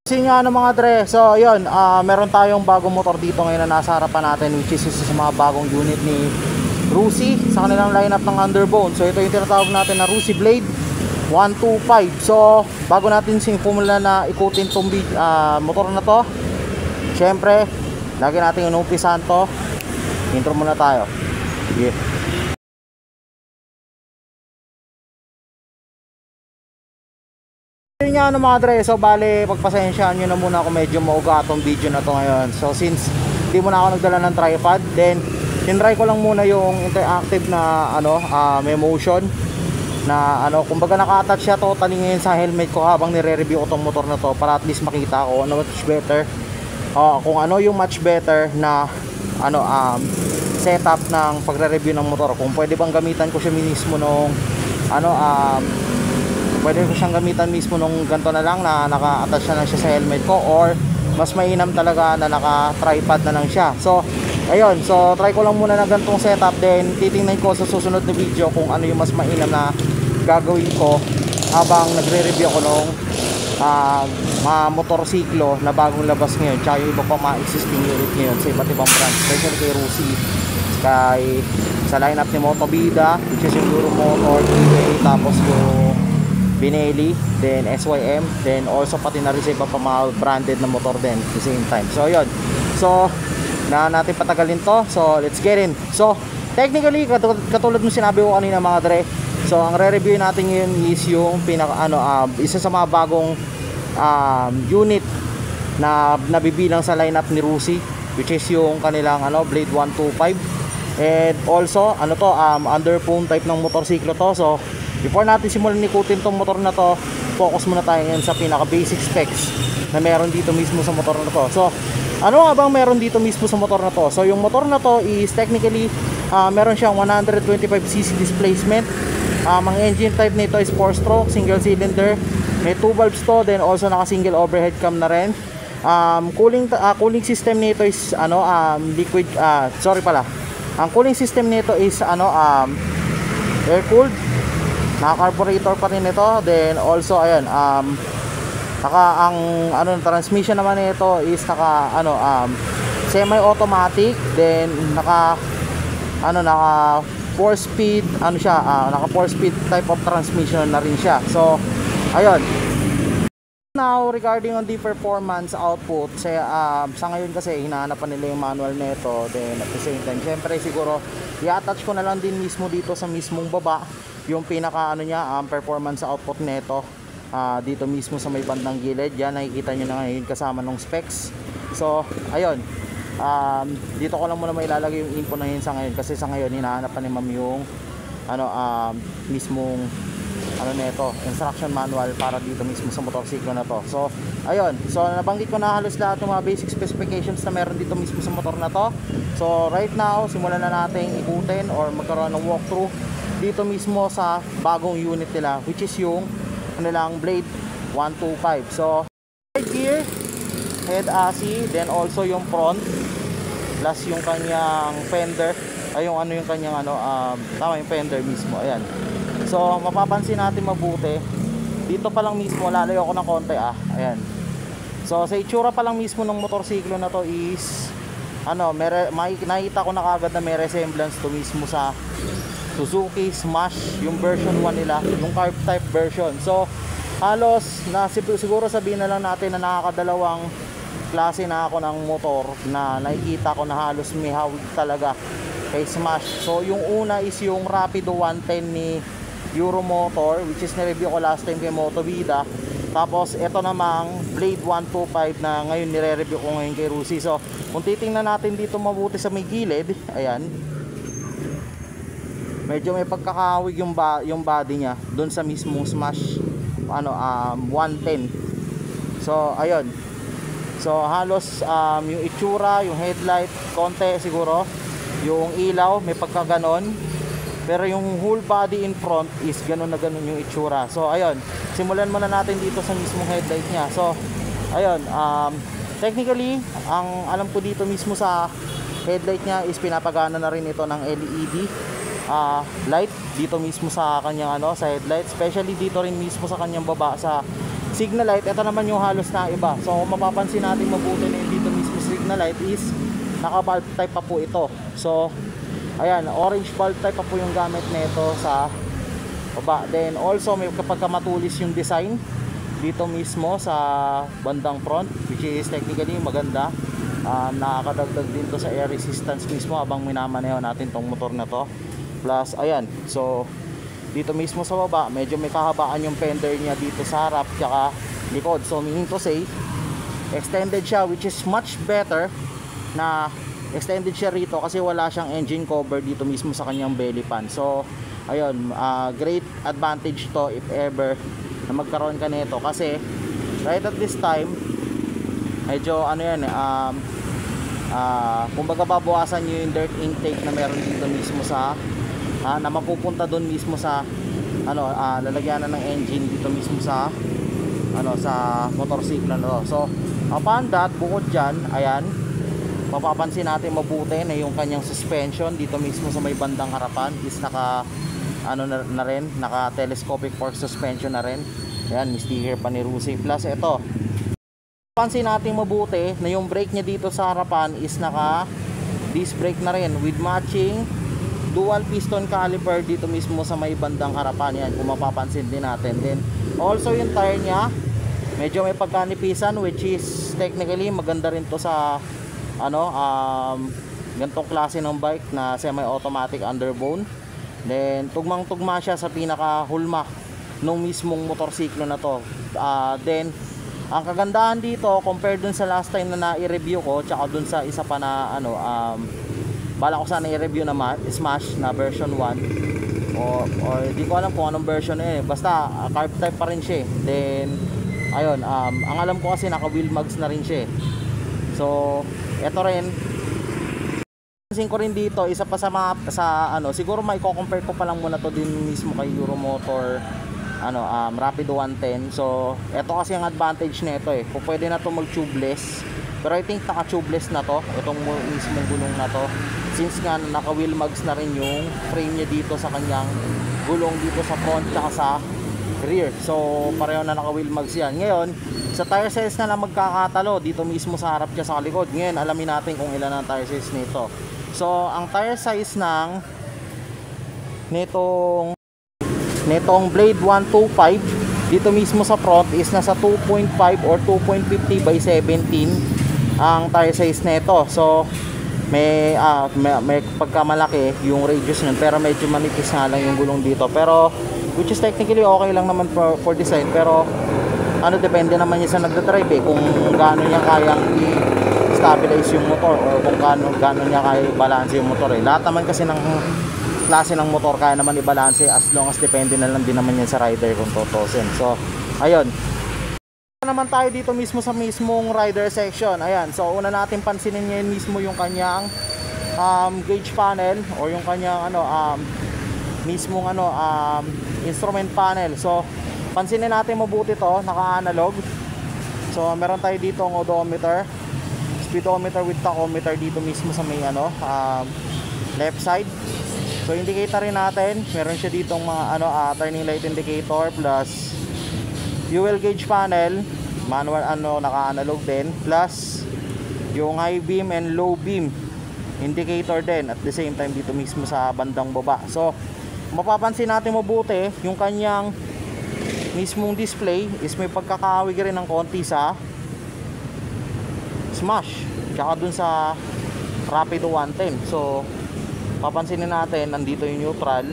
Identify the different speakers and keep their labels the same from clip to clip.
Speaker 1: Kasi nga mga dre, so yun, meron tayong bagong motor dito ngayon na nasa harapan natin, which is isa sa mga bagong unit ni Rusi sa kanilang lineup ng Underbone. So ito yung tinatawag natin na Rusi Blade 125. So bago natin simula na ikutin tong motor na to, syempre lagi natin inumpisahan to. Intro muna tayo. Yeah. Yun nga mga dre, so bale pagpasensyaan nyo na muna ako, medyo mauga itong video na to ngayon. So since hindi muna ako nagdala ng tripod, then tinry ko lang muna yung interactive na may motion na kumbaga naka-attach siya totally ngayon sa helmet ko habang nire-review ko tong motor na to, para at least makita ko ano much better, kung ano yung much better na setup ng pagre-review ng motor. Kung pwede bang gamitan ko siya mismo nung pwede ko siyang gamitan mismo nung ganito na lang na naka-attach na lang siya sa helmet ko, or mas mainam talaga na naka-tripod na lang siya. So ayun, so try ko lang muna ng ganitong setup, then titingnan ko sa susunod na video kung ano yung mas mainam na gagawin ko habang nagre-review ko nung mga motorsiklo na bagong labas ngayon, tsaka yung iba pa mga existing unit ngayon sa iba't ibang brand, especially kay Rusi, sa lineup ni Motovida, which is yung Euro Motor, tapos yung Benelli, then SYM, then also pati na rin sa iba pa mga branded na motor din at the same time. So yun, so na natin patagalin to, so let's get in. So technically katulad mo sinabi ko kanina mga dre, so ang re-review natin ngayon is yung isa sa mga bagong unit na nabibilang sa lineup ni Rusi, which is yung kanilang Blade 125. And also Underbone type ng motorsiklo to. So before natin simulan ikutin tong motor na to, focus muna tayo ngayon sa pinaka basic specs na meron dito mismo sa motor na to. So ano nga bang meron dito mismo sa motor na to? So yung motor na to is technically meron siyang 125cc displacement. Ang engine type nito is 4-stroke single cylinder, may 2 valves to, then also naka single overhead cam na rin. Cooling system nito is liquid, ang cooling system nito is air cooled, naka carburetor pa rin ito. Then also ayun, transmission naman nito is semi automatic, then naka 4-speed naka 4-speed type of transmission na rin siya. So ayun, now regarding on the performance output, sa ngayon kasi hinahanap pa nila yung manual nito, then at the same time syempre siguro i-attach ko na lang din mismo dito sa mismong baba yung pinaka performance output nito, dito mismo sa may bandang gilid. Yan, nakikita nyo na ngayon kasama ng specs. So ayun, dito ko lang muna may ilalagay yung info na yun sa ngayon, kasi sa ngayon hinahanap pa ni ma'am yung mismong nito, instruction manual para dito mismo sa motorsiklo na to. So ayun, so nabanggit ko na halos lahat ng mga basic specifications na meron dito mismo sa motor na to. So right now, simulan na natin ikutin or magkaroon ng walkthrough dito mismo sa bagong unit nila, which is yung Blade 125. So third gear, head assy, then also yung front, plus yung kanyang fender, yung kanyang yung fender mismo. Ayan. So mapapansin natin mabuti dito pa lang mismo, lalayo ako ng konti ayan. So sa itsura pa lang mismo ng motorsiklo na to is nakita ko na kagad na may resemblance to mismo sa Suzuki Smash, yung version 1 nila, yung carb type version. So halos siguro sabihin na lang natin na nakakadalawang klase na ako ng motor na nakikita ko na halos may hawig talaga kay Smash. So yung una is yung Rapido 110 ni Euro Motor, which is na-review ko last time kay Motovida. Tapos ito namang Blade 125 na ngayon nire-review ko ngayon kay Rusi. So kung titingnan natin dito mabuti sa may gilid, ayan, medyo may pagkakahawig yung body niya doon sa mismong Smash 110. So ayun, so halos yung itsura, yung headlight konti siguro, yung ilaw may pagkaganon, pero yung whole body in front is ganun na ganun yung itsura. So ayun, simulan muna natin dito sa mismong headlight niya. So ayun, technically ang alam ko dito mismo sa headlight niya is pinapagana na rin ito ng LED light dito mismo sa kanyang sa headlight, especially dito rin mismo sa kanyang baba sa signal light, ito naman yung halos na iba. So kung mapapansin natin mabuti na dito mismo signal light is naka bulb type pa po ito. So ayan, orange bulb type pa po yung gamit nito sa baba. Then also may kapag matulis yung design dito mismo sa bandang front, which is technically maganda. Nakakadagdag din to sa air resistance mismo habang minamaneho natin tong motor na to. Plus ayan, so dito mismo sa baba medyo may kahabaan yung fender niya dito sa harap tsaka likod. So meaning to say extended siya, which is much better na extended siya rito kasi wala siyang engine cover dito mismo sa kanyang belly pan. So ayun, great advantage to if ever na magkaroon ka nito kasi right at this time medyo ano yan kumbaga babawasan nyo yung dirt intake na meron dito mismo sa na mapupunta doon mismo sa lalagyanan ng engine dito mismo sa sa motorsiklo na to. So upon that, bukod dyan, ayan, mapapansin natin mabuti na yung kanyang suspension dito mismo sa may bandang harapan is naka na rin, naka telescopic fork suspension na rin. Ayan, may sticker pa ni Rusi. Plus ito, pansin natin mabuti na yung brake niya dito sa harapan is naka disc brake na rin with matching dual piston caliper dito mismo sa may bandang harapan. Yan, kung mapapansin din natin. Then also yung tire niya medyo may pagkanipisan, which is technically maganda rin to sa ganitong klase ng bike na semi-automatic underbone. Then tugmang-tugma siya sa pinaka-hulma nung mismong motorsiklo na to. Then ang kagandahan dito compared dun sa last time na na-review ko tsaka dun sa isa pa na bala ko sana i-review na Smash na version 1 or di ko alam kung anong version basta carb type pa rin siya. Then ayun, ang alam ko kasi naka wheel mugs na rin siya. So eto rin, pansin ko rin dito isa pa sa mga siguro may compare ko pa lang muna to din mismo kay Euromotor Rapido 110. So eto kasi ang advantage nito kung pwede na to mag tubeless, pero I think naka tubeless na to itong mismong gulong na to, since nga naka wheel mugs na rin yung frame niya dito sa kanyang gulong dito sa front tsaka sa rear. So pareho na naka wheel mugs yan. Ngayon sa tire size na lang magkakatalo dito mismo sa harap niya sa likod. Ngayon alamin natin kung ilan ang tire size nito. So ang tire size nitong Blade 125 dito mismo sa front is nasa 2.5 or 2.50 by 17 ang tire size nito. So may pagkamalaki yung radius nun, pero medyo manipis nga lang yung gulong dito, pero which is technically okay lang naman for design. Pero depende naman niya sa nagdadrive kung gaano niya kayang i-stabilize yung motor or kung gaano niya kaya i-balance yung motor. Lahat naman kasi ng klase ng motor kaya naman i-balance as long as depende na lang din naman yan sa rider kung tutusin. So ayun, naman tayo dito mismo sa mismong rider section. Ayan, so una natin pansinin ngayon mismo yung kanyang gauge panel or yung kanyang mismong instrument panel. So pansinin natin mabuti to, naka-analog. So meron tayo dito ang odometer, speedometer with tachometer dito mismo sa may left side. So indicator rin natin, meron siya ditong mga turning light indicator, plus fuel gauge panel, manual naka-analog din, plus yung high beam and low beam indicator din at the same time dito mismo sa bandang baba. So mapapansin natin mabuti yung kanyang mismong display is may pagkakawig rin ng konti sa Smash tsaka dun sa Rapido 110. So papansinin natin nandito yung neutral,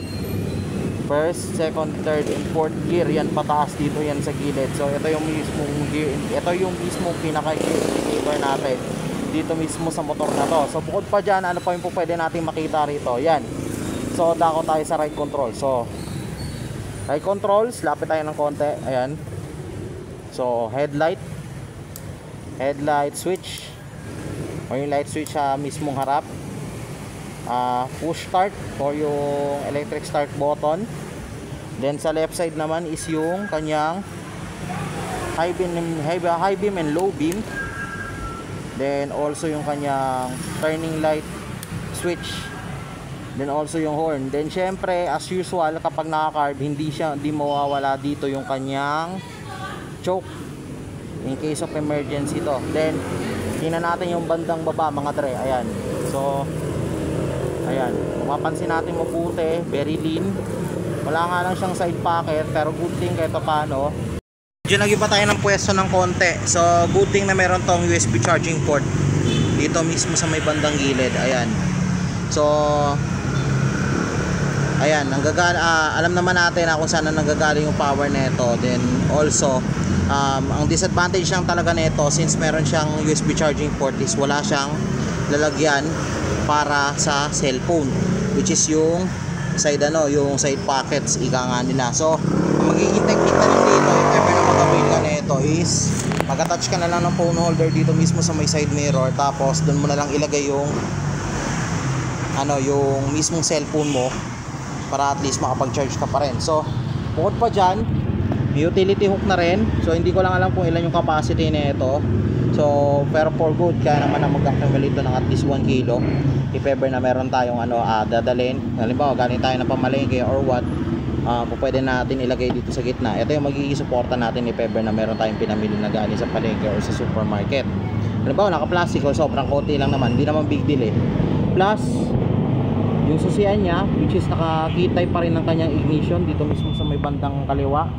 Speaker 1: first, second, third, and fourth gear, yan pataas dito yan sa gilid. So ito yung mismong gear, ito yung mismong pinaka gear indicator natin dito mismo sa motor na to. So bukod pa dyan, ano pa yung pwede natin makita rito? Yan. So dako tayo sa ride control. So ride controls, lapit tayo ng konti. Ayan. So headlight switch o yung light switch sa mismong harap. Push start or yung electric start button. Then sa left side naman is yung kanyang high beam and low beam. Then also yung kanyang turning light switch. Then also yung horn. Then syempre as usual kapag naka-carb hindi mawawala dito yung kanyang choke in case of emergency to. Then tingnan natin yung bandang baba mga dre. Ayan, so ayan, kung mapansin natin mabuti, very lean. Wala nga lang siyang side pocket, pero good thing kahit paano. Medyo nag-iba tayo ng pwesto ng konti. So good thing na meron tong USB charging port dito mismo sa may bandang gilid. Ayan, so ayan, alam naman natin kung saan nanggagaling yung power nito. Then also ang disadvantage lang talaga nito, since meron siyang USB charging port, is wala siyang lalagyan para sa cellphone, which is yung side yung side pockets ika nga nila. So ang magiging technique na lang dito, if ever na mag-avail ka nito, is mag-attach ka na lang ng phone holder dito mismo sa may side mirror, tapos doon mo na lang ilagay yung yung mismong cellphone mo para at least makapag-charge ka pa rin. So bukod pa dyan, may utility hook na rin. So hindi ko lang alam kung ilan yung capacity nito. So pero for good, kaya naman na mag-accumulate ng at least 1 kilo if ever na meron tayong dadalhin. Halimbawa galing tayo ng pamalengke or what, pwede natin ilagay dito sa gitna. Ito yung magiging suporta natin if ever na meron tayong pinamili na galing sa palengke or sa supermarket. Halimbawa naka-plastic or sobrang konti lang naman, hindi naman big deal eh. Plus yung susian niya, which is nakakitay pa rin ng kanyang ignition dito mismo sa may bandang kaliwa.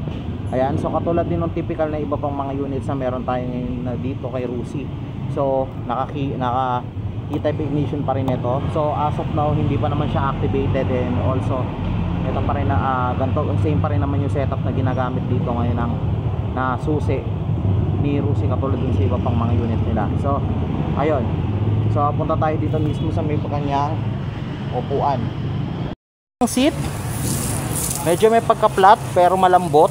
Speaker 1: Ayan, so katulad din ng typical na iba pang mga units na meron tayo ngayon dito kay Rusi. So naka-E-type ignition pa rin ito. So as of now hindi pa naman siya activated, and also ito pa rin na ganito, same pa rin naman yung setup na ginagamit dito ngayon na susi ni Rusi, katulad din sa iba pang mga unit nila. So ayun, so punta tayo dito mismo sa may kanyang upuan. Ang seat medyo may pagka-flat pero malambot.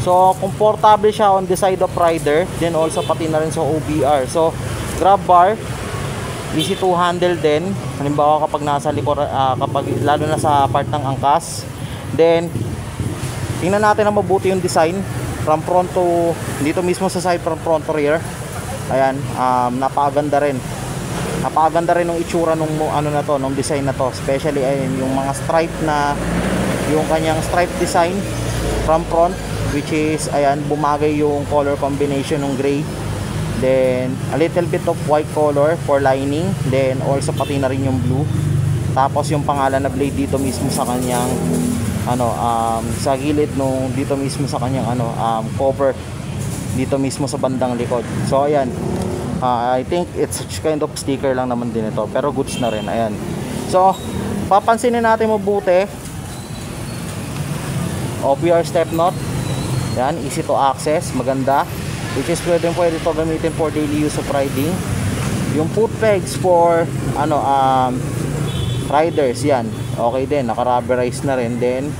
Speaker 1: So comfortable siya on the side of rider, then also pati na rin sa OBR. So grab bar, easy to handle din. Halimbawa kapag nasa likod, lalo na sa part ng angkas. Then tingnan natin na mabuti yung design from front to dito mismo sa side, from front to rear. Ayan, napakaganda rin. Napakaganda rin ng itsura nung nung design na to, especially ayun yung mga stripe na yung kanyang stripe design from front, which is ayan, bumagay yung color combination ng gray, then a little bit of white color for lining, then also pati na rin yung blue, tapos yung pangalan na Blade dito mismo sa kanyang sa gilid nung dito mismo sa kanyang cover dito mismo sa bandang likod. So ayan, I think it's kind of sticker lang naman din ito, pero goods na rin. Ayan, so papansinin natin mabuti, OPR step knot. Yan, easy to access, maganda, which is pwede ito gamitin for daily use of riding. Yung foot pegs for riders, yan okay din, naka-rubberize na rin. Then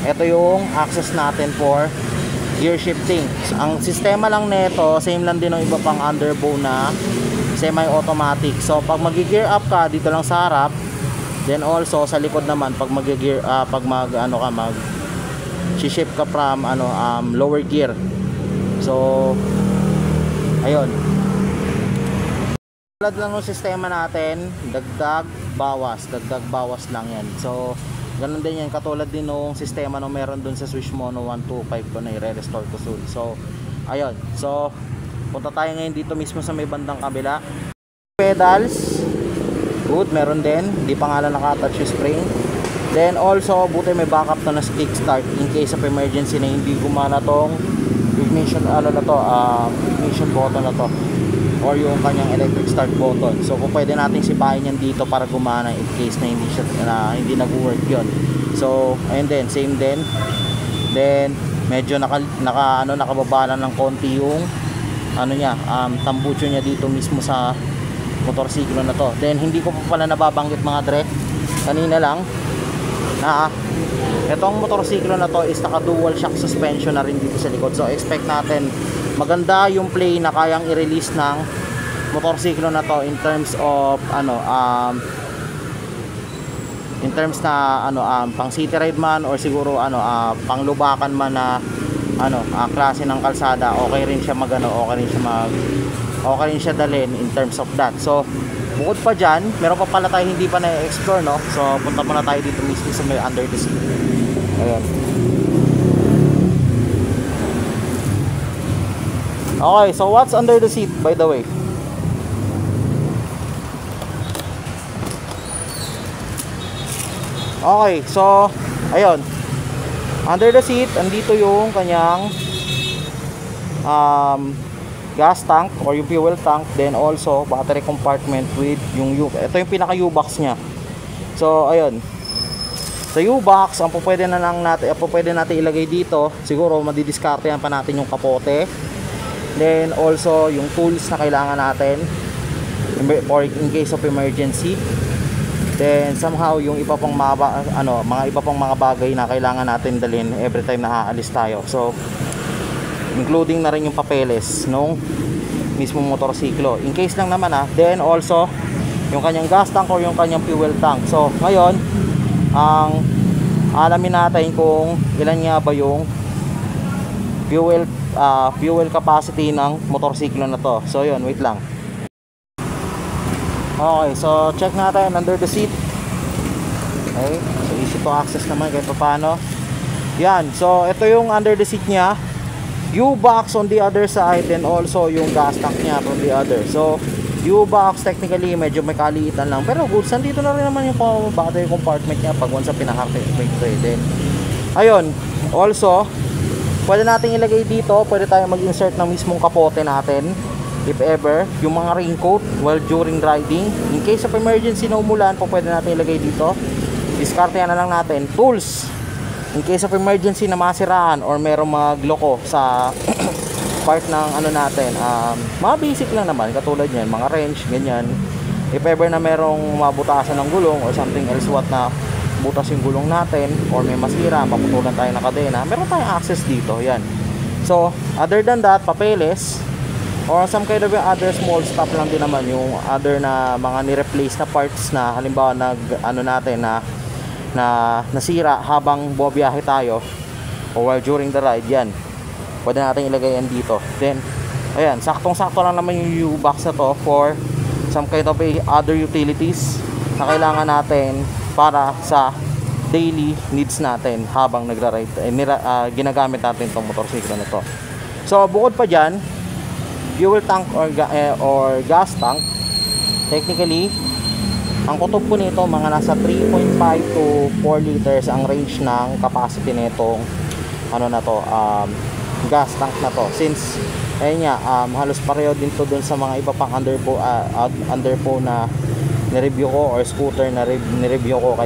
Speaker 1: ito yung access natin for gear shifting. So, ang sistema lang nito same lang din ng iba pang underbow na semi-automatic. So pag mag-gear up ka dito lang sa harap, then also sa likod naman pag mag-gear shift ka from lower gear. So ayun, tulad lang ng sistema natin, dagdag bawas lang yan. So ganun din yan, katulad din ng sistema na meron dun sa Swiss Mono 125 ko na i-restore to soon. So ayun, so punta tayo ngayon dito mismo sa may bandang kabila. Pedals good, meron din, hindi pa nga lang naka-attach yung spring. Then also buti may backup na sa kickstart in case of emergency na hindi gumana tong ignition ignition button na to, or yung kanyang electric start button. So kung pwede natin sipahin yan dito para gumana in case na hindi nag-work yun. So ayun din, same din. Then medyo nakababa lang ng konti yung tambucho niya dito mismo sa motorsiklo na to. Then hindi ko pa pala nababanggit mga dre kanina lang na itong motorsiklo na to is naka dual shock suspension na rin dito sa likod. So expect natin maganda yung play na kayang i-release ng motorsiklo na to in terms of pang city ride man, or siguro pang lubakan man na klase ng kalsada. Okay rin siya okay rin siya dalhin in terms of that. So bukod pa dyan, meron pa pala tayo hindi pa na-explore, no? So punta muna tayo dito mismo sa may under the seat. Ayan. Okay, so what's under the seat by the way? Okay, so ayun. Under the seat, andito yung kanyang gas tank or yung fuel tank, then also battery compartment with yung U. Ito yung pinaka U-box niya. So ayun. Sa U-box, ang pwede natin ilagay dito, siguro madidiskartehan pa natin yung kapote. Then also yung tools na kailangan natin for in case of emergency. Then somehow yung iba pang mga iba pang mga bagay na kailangan natin dalhin every time na aalis tayo. So including na rin yung papeles nung mismo motorsiklo in case lang naman then also yung kanyang gas tank or yung kanyang fuel tank. So ngayon ang alamin natin kung ilan nga ba yung fuel capacity ng motorsiklo na to. So yun, wait lang. Okay, so check natin under the seat. Okay, so easy to access naman kahit paano. Yan, so ito yung under the seat nya, U-box on the other side, and also yung gas tank nya from the other. So U-box technically medyo may kaliitan lang, pero good, nandito na rin naman yung battery compartment nya pag once pinahakit ito. Then ayun, also pwede natin ilagay dito, pwede tayo mag-insert ng mismong kapote natin if ever, yung mga raincoat while during riding. In case of emergency na umulan, pwede natin ilagay dito. Diskartehan na lang natin. Tools, in case of emergency na masiraan or merong magloko sa part ng natin, mga basic lang naman, katulad yan, mga wrench, ganyan. If ever na merong mabutasan ng gulong or something else what na butas yung gulong natin or may masira, maputulan tayo ng kadena, meron tayong access dito, yan. So other than that, papeles or some kind of other small stuff lang din naman, yung other na mga ni-replace na parts na halimbawa nasira habang bumabiyahe tayo or while during the ride, yan pwede natin ilagay yan dito. Then ayan, saktong-sakto lang naman yung U-box na to for some kind of other utilities na kailangan natin para sa daily needs natin habang nagra-ride, ginagamit natin itong motorsiklo na to. So bukod pa dyan, fuel tank or gas tank, technically ang kutob po nito mga nasa 3.5 to 4 liters ang range ng capacity nitong gas tank na to, since ayun nga, halos pareho din to dun sa mga iba pang under po na nireview ko or scooter na nireview ko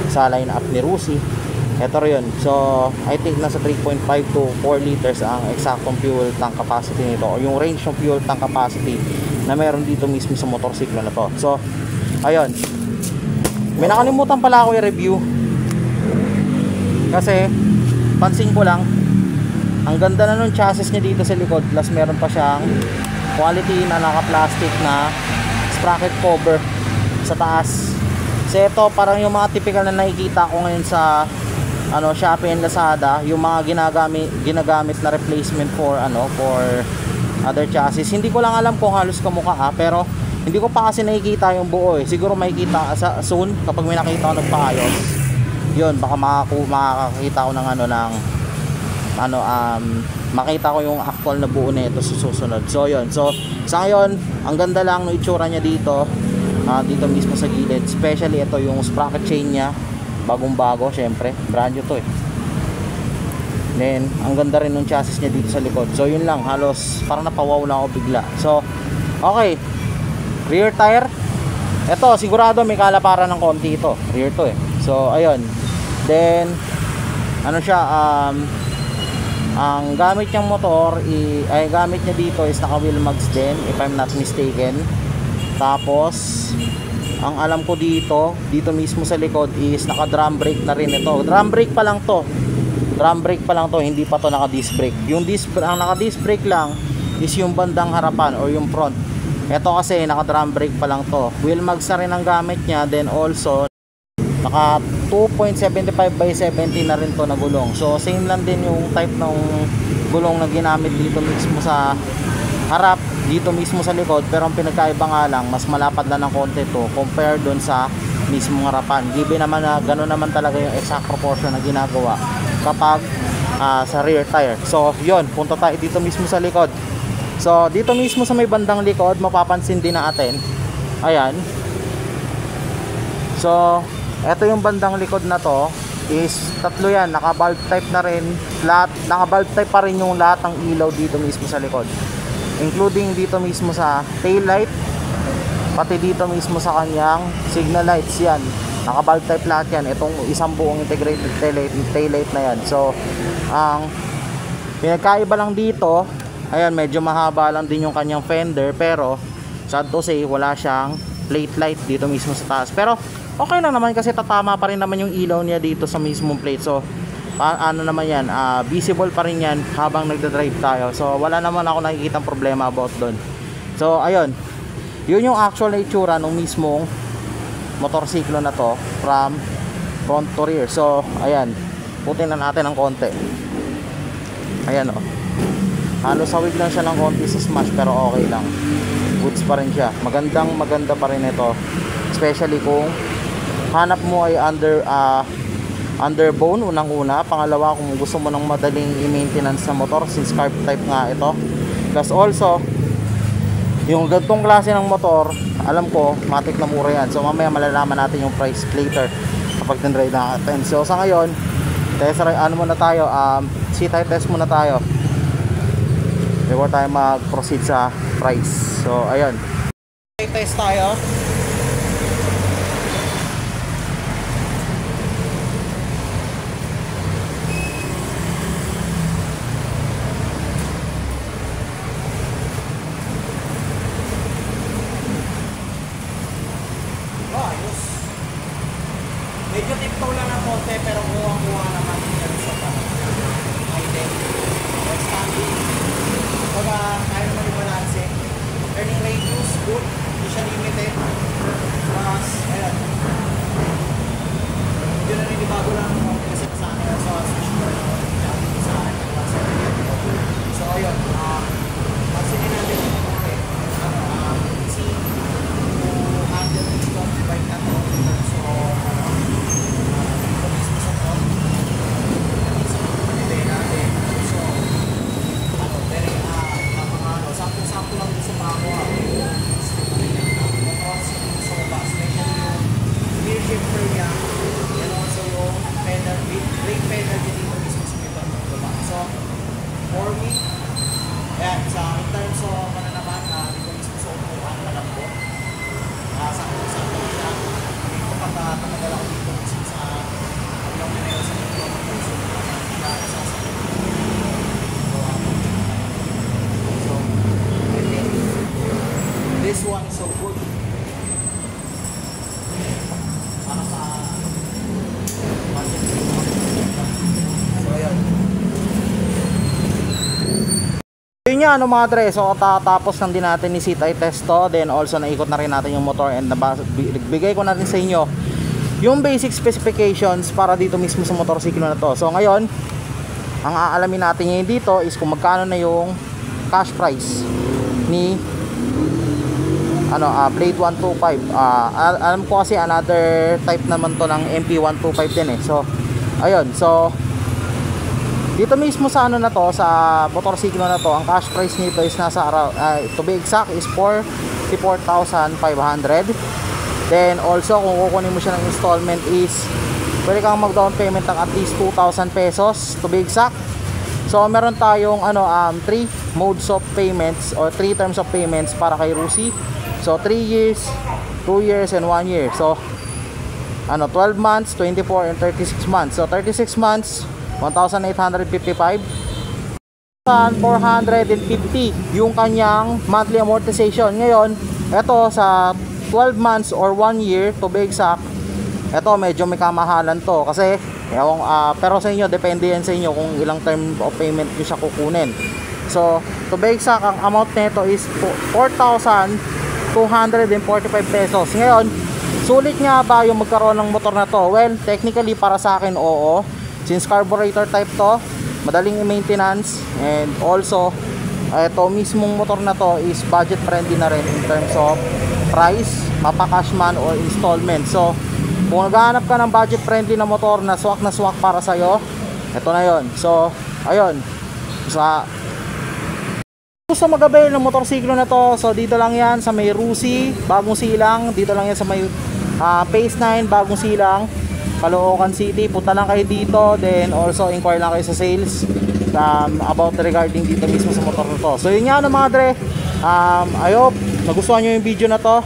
Speaker 1: sa line up ni Rusi. Ito rin yun. So I think nasa 3.5 to 4 liters ang eksaktong fuel tank capacity nito o yung range ng fuel tank capacity na meron dito mismo sa motorsiklo na to. So ayun, may nakalimutan pala ako i-review kasi pansin ko lang ang ganda na nung chassis niya dito sa likod, plus meron pa siyang quality na naka-plastic na sprocket cover sa taas. So ito parang yung mga typical na nakikita ko ngayon sa Shopee and Lazada, yung mga ginagamit na replacement for other chassis. Hindi ko lang alam kung halos kamukha pero hindi ko pa kasi nakikita yung buo Siguro makikita soon kapag may nakita ko nagpaayos. Yun, baka makakita ko ng makita ko yung actual na buo nito sa susunod. So yun, so sa ngayon ang ganda lang ng itsura niya dito mismo sa gilid, especially ito yung sprocket chain niya, bagong bago, syempre brand new to Then ang ganda rin ng chassis niya dito sa likod. So yun lang, halos parang napawaw lang ako bigla. So okay, rear tire, ito sigurado may kalaparan ng konti ito, rear to So ayun, then ang gamit niyang motor gamit niya dito is naka wheel mags din if I'm not mistaken. Tapos ang alam ko dito mismo sa likod is naka drum brake na rin ito. Drum brake pa lang to, hindi pa to naka disc brake. Ang naka disc brake lang is yung bandang harapan or yung front. Ito kasi naka drum brake pa lang to. Wheel mags na rin ang gamit niya, then also naka 2.75 by 70 na rin to na gulong. So same lang din yung type ng gulong na ginamit dito mismo sa harap, dito mismo sa likod, pero ang pinagkaiba nga lang mas malapad lang ng konti to compare doon sa mismong harapan. Given naman na gano'n naman talaga yung exact proportion na ginagawa kapag sa rear tire. So yun, punta tayo dito mismo sa likod. So dito mismo sa may bandang likod, mapapansin din natin, ayan. So eto yung bandang likod na to is tatlo yan, naka bulb type na rin lahat, naka bulb type pa rin yung lahat ng ilaw dito mismo sa likod, including dito mismo sa tail light, pati dito mismo sa kanyang signal lights. Yan, naka bulb type lahat yan, itong isang buong integrated tail light na yan. So ang pinagkaiba lang dito, ayan, medyo mahaba lang din yung kanyang fender, pero sad to say wala siyang plate light dito mismo sa taas, pero okay lang naman kasi tatama pa rin naman yung ilaw niya dito sa mismong plate. So ano naman yan, visible pa rin yan habang nagda-drive tayo. So wala naman ako nakikitang problema about doon. So ayun, yun yung actual na itsura ng mismong motorsiklo na to from front to rear. So ayan, putin na natin ng konti. Ayan o, halos sawig lang siya ng konti sa smash, pero okay lang, goods pa rin siya. Maganda pa rin ito, especially kung hanap mo ay underbone unang-una. Pangalawa, kung gusto mo ng madaling i-maintenance na motor, since carb type nga ito. Plus also, yung gantong klase ng motor, alam ko matik na mura yan. So mamaya malalaman natin yung price later kapag tinride natin. So sa ngayon, test muna tayo, seat height test muna tayo before tayo mag-proceed sa price. So ayun, test tayo.
Speaker 2: Medyo tiptoe lang ng konti, pero kuha naman yan sa item. Standing. Pagka kaya naman i-balance. Turning radius, good. Hindi siya limited. Mas, ayan. Hindi na rin bago lang ng konti kasi sa akin sa switchboard. Sa akin. So, ayun. Pansinin natin yung konti. Easy to handle this bike na to. So, shifter niya, and also yung pedal, brake pedal din dito mismo sa may banda ng baba. So, for me, ayan, in terms of ano naman, dito mismo sa upuan na lang po. Sakto siya. Dito pagkatagal ako dito mismo sa yung pinero sa mga puso. So, I think this one is so good.
Speaker 1: Yun nga mga dre, so tatapos lang din natin ni seat height test to, then also naikot na rin natin yung motor, and bigay ko na rin sa inyo yung basic specifications para dito mismo sa motorsiklo na to. So ngayon, ang aalamin natin ngayon dito is kung magkano na yung cash price ni Blade 125. Alam ko kasi another type naman to ng MP125 din eh. So ayun, so dito mismo sa na to, sa motorsiklo na to, ang cash price nito is nasa to be exact is 44,500. Then also kung kukunin mo siya ng installment is pwede kang mag down payment ng at least 2,000 pesos to be exact. So meron tayong 3 modes of payments or 3 terms of payments para kay Rusi. So 3 years, 2 years and 1 year. So 12 months, 24 and 36 months. So 36 months 1,855, 450 yung kanyang monthly amortization. Ngayon, ito sa 12 months or 1 year to be exact, ito medyo may kamahalan to kasi pero sa inyo, depende yan sa inyo kung ilang term of payment nyo siya kukunin. So to be exact, ang amount nito is 4,245 pesos. Ngayon, sulit nga ba yung magkaroon ng motor na to? Well, technically para sa akin, oo. Since carburetor type to, madaling i-maintenance, and also ito mismong motor na to is budget friendly na rin in terms of price, mapa-cash man or installment. So kung naghahanap ka ng budget friendly na motor na swak para sa'yo, ito na yon. So ayun, gusto mag-avail ng motorsiklo na to, so dito lang yan sa may Rusi, Bagong Silang. Dito lang yan sa may Phase 9, Bagong Silang, Caloocan City. Punta lang kayo dito, then also inquire lang kayo sa sales about regarding dito mismo sa motor na to. So yun nga mga dre, I hope nagustuhan nyo yung video na to.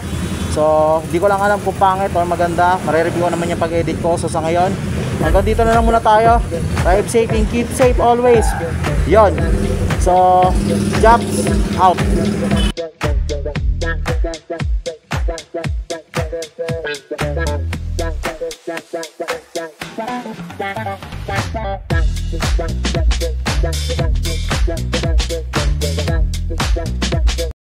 Speaker 1: So di ko lang alam kung pangit or maganda, mare-review ko naman yung pag-edit ko. So sa ngayon, hanggang dito na lang muna tayo. Drive safe and keep safe always. Yon. So, Japs out.